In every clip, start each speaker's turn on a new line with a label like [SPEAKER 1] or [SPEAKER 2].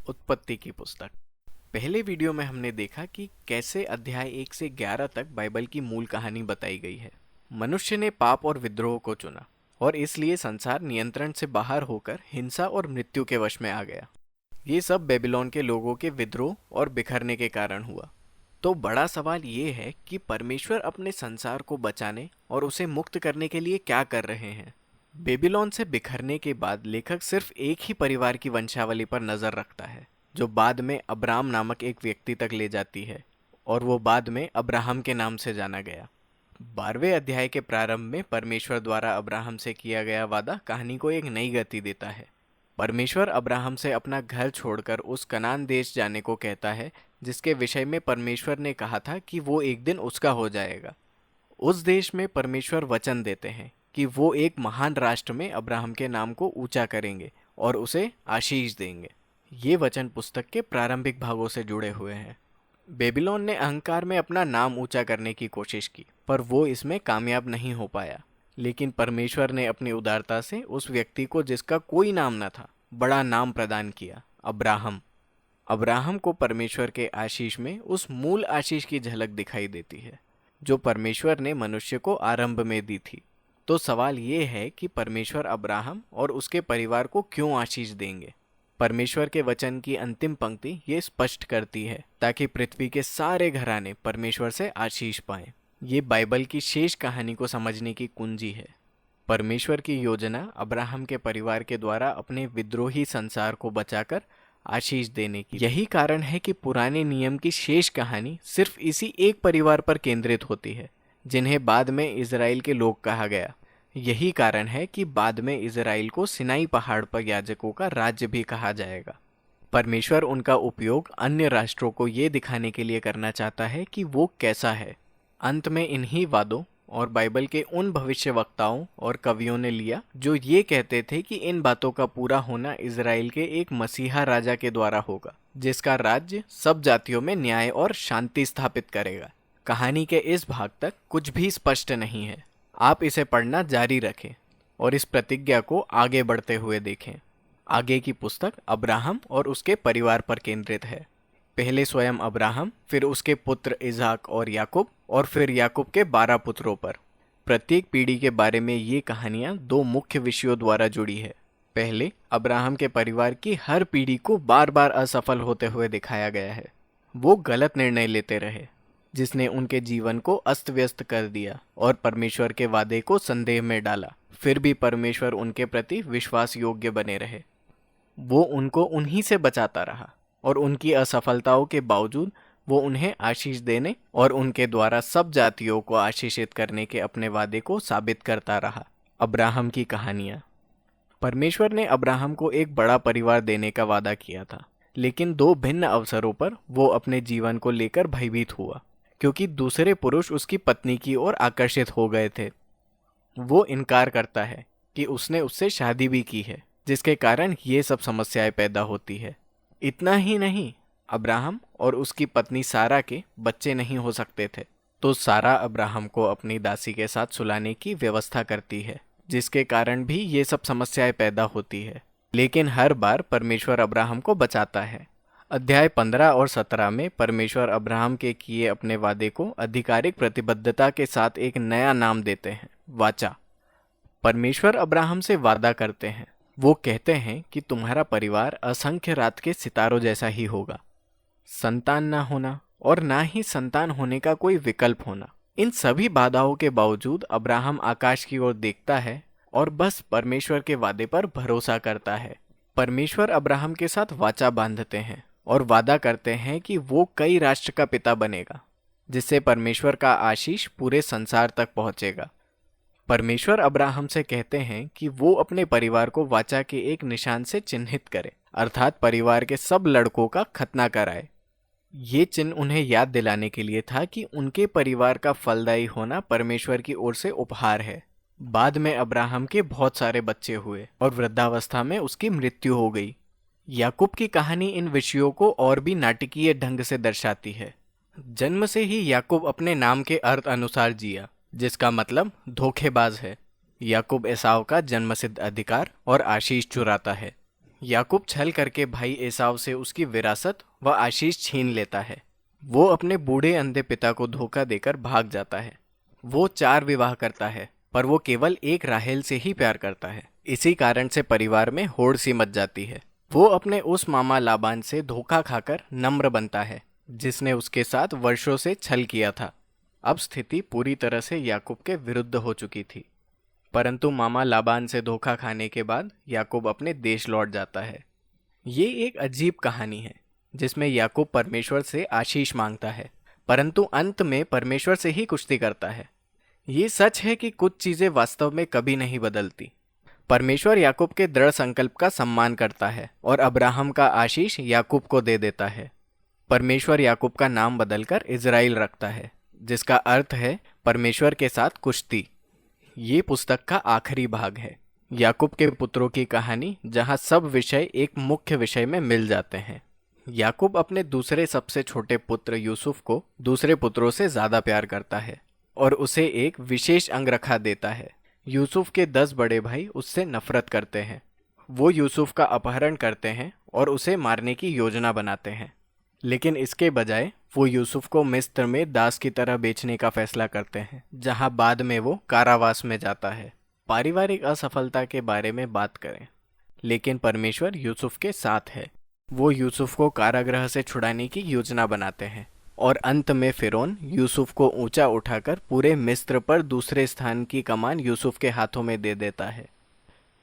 [SPEAKER 1] उत्पत्ति की पुस्तक। पहले वीडियो में हमने देखा कि कैसे अध्याय 1 से 11 तक बाइबल की मूल कहानी बताई गई है। मनुष्य ने पाप और विद्रोह को चुना और इसलिए संसार नियंत्रण से बाहर होकर हिंसा और मृत्यु के वश में आ गया। ये सब बेबीलोन के लोगों के विद्रोह और बिखरने के कारण हुआ। तो बड़ा सवाल ये है कि परमेश्वर अपने संसार को बचाने और उसे मुक्त करने के लिए क्या कर रहे हैं। बेबीलोन से बिखरने के बाद लेखक सिर्फ एक ही परिवार की वंशावली पर नजर रखता है, जो बाद में अब्राम नामक एक व्यक्ति तक ले जाती है और वो बाद में अब्राहम के नाम से जाना गया। 12वें अध्याय के प्रारंभ में परमेश्वर द्वारा अब्राहम से किया गया वादा कहानी को एक नई गति देता है। परमेश्वर अब्राहम से अपना घर छोड़कर उस कनान देश जाने को कहता है, जिसके विषय में परमेश्वर ने कहा था कि वो एक दिन उसका हो जाएगा। उस देश में परमेश्वर वचन देते हैं कि वो एक महान राष्ट्र में अब्राहम के नाम को ऊंचा करेंगे और उसे आशीष देंगे। ये वचन पुस्तक के प्रारंभिक भागों से जुड़े हुए हैं। बेबीलोन ने अहंकार में अपना नाम ऊंचा करने की कोशिश की, पर वो इसमें कामयाब नहीं हो पाया। लेकिन परमेश्वर ने अपनी उदारता से उस व्यक्ति को, जिसका कोई नाम न था, बड़ा नाम प्रदान किया, अब्राहम। अब्राहम को परमेश्वर के आशीष में उस मूल आशीष की झलक दिखाई देती है जो परमेश्वर ने मनुष्य को आरंभ में दी थी। तो सवाल ये है कि परमेश्वर अब्राहम और उसके परिवार को क्यों आशीष देंगे। परमेश्वर के वचन की अंतिम पंक्ति ये स्पष्ट करती है, ताकि पृथ्वी के सारे घराने परमेश्वर से आशीष पाएं। ये बाइबल की शेष कहानी को समझने की कुंजी है। परमेश्वर की योजना अब्राहम के परिवार के द्वारा अपने विद्रोही संसार को बचाकर आशीष देने की। यही कारण है कि पुराने नियम की शेष कहानी सिर्फ इसी एक परिवार पर केंद्रित होती है, जिन्हें बाद में इज़राइल के लोग कहा गया। यही कारण है कि बाद में इज़राइल को सिनाई पहाड़ पर याजकों का राज्य भी कहा जाएगा। परमेश्वर उनका उपयोग अन्य राष्ट्रों को ये दिखाने के लिए करना चाहता है कि वो कैसा है। अंत में इन्हीं वादों और बाइबल के उन भविष्यवक्ताओं और कवियों ने लिया जो ये कहते थे कि इन बातों का पूरा होना इज़राइल के एक मसीहा राजा के द्वारा होगा, जिसका राज्य सब जातियों में न्याय और शांति स्थापित करेगा। कहानी के इस भाग तक कुछ भी स्पष्ट नहीं है। आप इसे पढ़ना जारी रखें और इस प्रतिज्ञा को आगे बढ़ते हुए देखें। आगे की पुस्तक अब्राहम और उसके परिवार पर केंद्रित है। पहले स्वयं अब्राहम, फिर उसके पुत्र इज़हाक और याकूब, और फिर याकूब के 12 पुत्रों पर। प्रत्येक पीढ़ी के बारे में ये कहानियाँ 2 मुख्य विषयों द्वारा जुड़ी है। पहले अब्राहम के परिवार की हर पीढ़ी को बार बार असफल होते हुए दिखाया गया है। वो गलत निर्णय लेते रहे, जिसने उनके जीवन को अस्त व्यस्त कर दिया और परमेश्वर के वादे को संदेह में डाला। फिर भी परमेश्वर उनके प्रति विश्वास योग्य बने रहे। वो उनको उन्हीं से बचाता रहा और उनकी असफलताओं के बावजूद वो उन्हें आशीष देने और उनके द्वारा सब जातियों को आशीषित करने के अपने वादे को साबित करता रहा। अब्राहम की कहानियाँ। परमेश्वर ने अब्राहम को एक बड़ा परिवार देने का वादा किया था, लेकिन 2 भिन्न अवसरों पर वो अपने जीवन को लेकर भयभीत हुआ, क्योंकि दूसरे पुरुष उसकी पत्नी की ओर आकर्षित हो गए थे। वो इनकार करता है कि उसने उससे शादी भी की है, जिसके कारण ये सब समस्याएं पैदा होती है। इतना ही नहीं, अब्राहम और उसकी पत्नी सारा के बच्चे नहीं हो सकते थे, तो सारा अब्राहम को अपनी दासी के साथ सुलाने की व्यवस्था करती है, जिसके कारण भी ये सब समस्याएं पैदा होती है। लेकिन हर बार परमेश्वर अब्राहम को बचाता है। अध्याय 15 और 17 में परमेश्वर अब्राहम के किए अपने वादे को आधिकारिक प्रतिबद्धता के साथ एक नया नाम देते हैं, वाचा। परमेश्वर अब्राहम से वादा करते हैं। वो कहते हैं कि तुम्हारा परिवार असंख्य रात के सितारों जैसा ही होगा। संतान ना होना और ना ही संतान होने का कोई विकल्प होना, इन सभी बाधाओं के बावजूद अब्राहम आकाश की ओर देखता है और बस परमेश्वर के वादे पर भरोसा करता है। परमेश्वर अब्राहम के साथ वाचा बांधते हैं और वादा करते हैं कि वो कई राष्ट्र का पिता बनेगा, जिससे परमेश्वर का आशीष पूरे संसार तक पहुंचेगा। परमेश्वर अब्राहम से कहते हैं कि वो अपने परिवार को वाचा के एक निशान से चिन्हित करे, अर्थात परिवार के सब लड़कों का खतना कराए। ये चिन्ह उन्हें याद दिलाने के लिए था कि उनके परिवार का फलदायी होना परमेश्वर की ओर से उपहार है। बाद में अब्राहम के बहुत सारे बच्चे हुए और वृद्धावस्था में उसकी मृत्यु हो गई। याकूब की कहानी इन विषयों को और भी नाटकीय ढंग से दर्शाती है। जन्म से ही याकूब अपने नाम के अर्थ अनुसार जिया, जिसका मतलब धोखेबाज है। याकूब एसाव का जन्मसिद्ध अधिकार और आशीष चुराता है। याकूब छल करके भाई एसाव से उसकी विरासत व आशीष छीन लेता है। वो अपने बूढ़े अंधे पिता को धोखा देकर भाग जाता है। वो 4 विवाह करता है, पर वो केवल एक राहेल से ही प्यार करता है। इसी कारण से परिवार में होड़ सी मच जाती है। वो अपने उस मामा लाबान से धोखा खाकर नम्र बनता है, जिसने उसके साथ वर्षों से छल किया था। अब स्थिति पूरी तरह से याकूब के विरुद्ध हो चुकी थी। परंतु मामा लाबान से धोखा खाने के बाद याकूब अपने देश लौट जाता है। ये एक अजीब कहानी है, जिसमें याकूब परमेश्वर से आशीष मांगता है, परंतु अंत में परमेश्वर से ही कुश्ती करता है। ये सच है कि कुछ चीजें वास्तव में कभी नहीं बदलती। परमेश्वर याकूब के दृढ़ संकल्प का सम्मान करता है और अब्राहम का आशीष याकूब को दे देता है। परमेश्वर याकूब का नाम बदलकर इज़राइल रखता है, जिसका अर्थ है परमेश्वर के साथ कुश्ती। ये पुस्तक का आखिरी भाग है, याकूब के पुत्रों की कहानी, जहां सब विषय एक मुख्य विषय में मिल जाते हैं। याकूब अपने दूसरे सबसे छोटे पुत्र यूसुफ को दूसरे पुत्रों से ज्यादा प्यार करता है और उसे एक विशेष अंगरखा देता है। यूसुफ के 10 बड़े भाई उससे नफरत करते हैं। वो यूसुफ का अपहरण करते हैं और उसे मारने की योजना बनाते हैं, लेकिन इसके बजाय वो यूसुफ को मिस्र में दास की तरह बेचने का फैसला करते हैं, जहां बाद में वो कारावास में जाता है। पारिवारिक असफलता के बारे में बात करें, लेकिन परमेश्वर यूसुफ के साथ है। वो यूसुफ को कारागृह से छुड़ाने की योजना बनाते हैं और अंत में फिरौन यूसुफ को ऊंचा उठाकर पूरे मिस्र पर दूसरे स्थान की कमान यूसुफ के हाथों में दे देता है।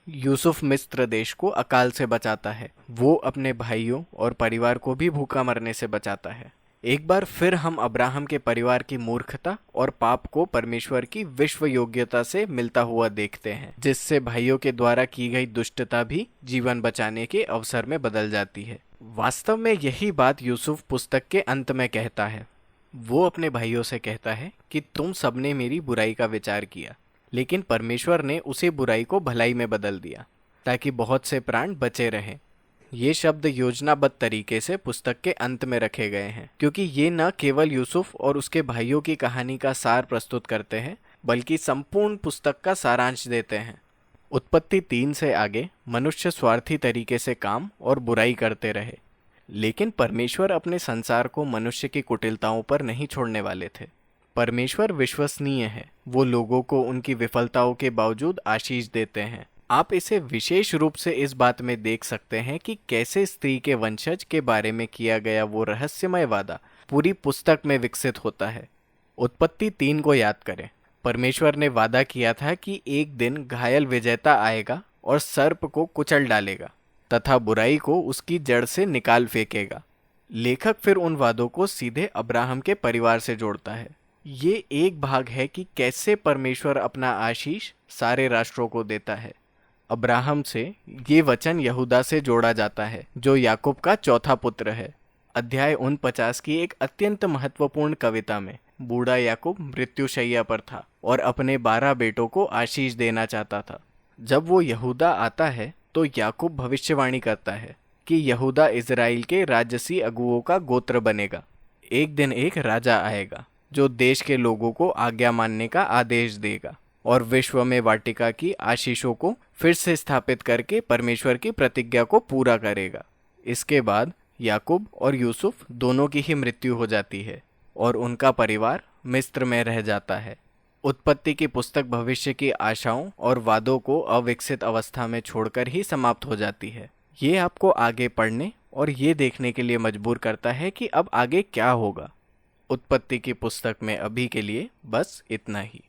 [SPEAKER 1] यूसुफ मिस्र देश को अकाल से बचाता है। वो अपने भाइयों और परिवार को भी भूखा मरने से बचाता है। एक बार फिर हम अब्राहम के परिवार की मूर्खता और पाप को परमेश्वर की विश्व योग्यता से मिलता हुआ देखते हैं, जिससे भाइयों के द्वारा की गई दुष्टता भी जीवन बचाने के अवसर में बदल जाती है। वास्तव में यही बात यूसुफ पुस्तक के अंत में कहता है। वो अपने भाइयों से कहता है कि तुम सबने मेरी बुराई का विचार किया, लेकिन परमेश्वर ने उसे बुराई को भलाई में बदल दिया, ताकि बहुत से प्राण बचे रहें। ये शब्द योजनाबद्ध तरीके से पुस्तक के अंत में रखे गए हैं, क्योंकि ये न केवल यूसुफ और उसके भाइयों की कहानी का सार प्रस्तुत करते हैं, बल्कि संपूर्ण पुस्तक का सारांश देते हैं। उत्पत्ति 3 से आगे मनुष्य स्वार्थी तरीके से काम और बुराई करते रहे, लेकिन परमेश्वर अपने संसार को मनुष्य की कुटिलताओं पर नहीं छोड़ने वाले थे। परमेश्वर विश्वसनीय है। वो लोगों को उनकी विफलताओं के बावजूद आशीष देते हैं। आप इसे विशेष रूप से इस बात में देख सकते हैं कि कैसे स्त्री के वंशज के बारे में किया गया वो रहस्यमय वादा पूरी पुस्तक में विकसित होता है। उत्पत्ति 3 को याद करें। परमेश्वर ने वादा किया था कि एक दिन घायल विजेता आएगा और सर्प को कुचल डालेगा तथा बुराई को उसकी जड़ से निकाल फेंकेगा। लेखक फिर उन वादों को सीधे अब्राहम के परिवार से जोड़ता है। ये एक भाग है कि कैसे परमेश्वर अपना आशीष सारे राष्ट्रों को देता है। अब्राहम से ये वचन यहूदा से जोड़ा जाता है, जो याकूब का चौथा पुत्र है। अध्याय 49 की एक अत्यंत महत्वपूर्ण कविता में बूढ़ा याकूब मृत्युशैया पर था और अपने 12 बेटों को आशीष देना चाहता था। जब वो यहूदा आता है तो याकूब भविष्यवाणी करता है कि यहूदा इज़राइल के राजसी अगुओं का गोत्र बनेगा। एक दिन एक राजा आएगा जो देश के लोगों को आज्ञा मानने का आदेश देगा और विश्व में वाटिका की आशीषों को फिर से स्थापित करके परमेश्वर की प्रतिज्ञा को पूरा करेगा। इसके बाद याकूब और यूसुफ दोनों की ही मृत्यु हो जाती है और उनका परिवार मिस्र में रह जाता है। उत्पत्ति की पुस्तक भविष्य की आशाओं और वादों को अविकसित अवस्था में छोड़कर ही समाप्त हो जाती है। ये आपको आगे पढ़ने और ये देखने के लिए मजबूर करता है कि अब आगे क्या होगा। उत्पत्ति की पुस्तक में अभी के लिए बस इतना ही।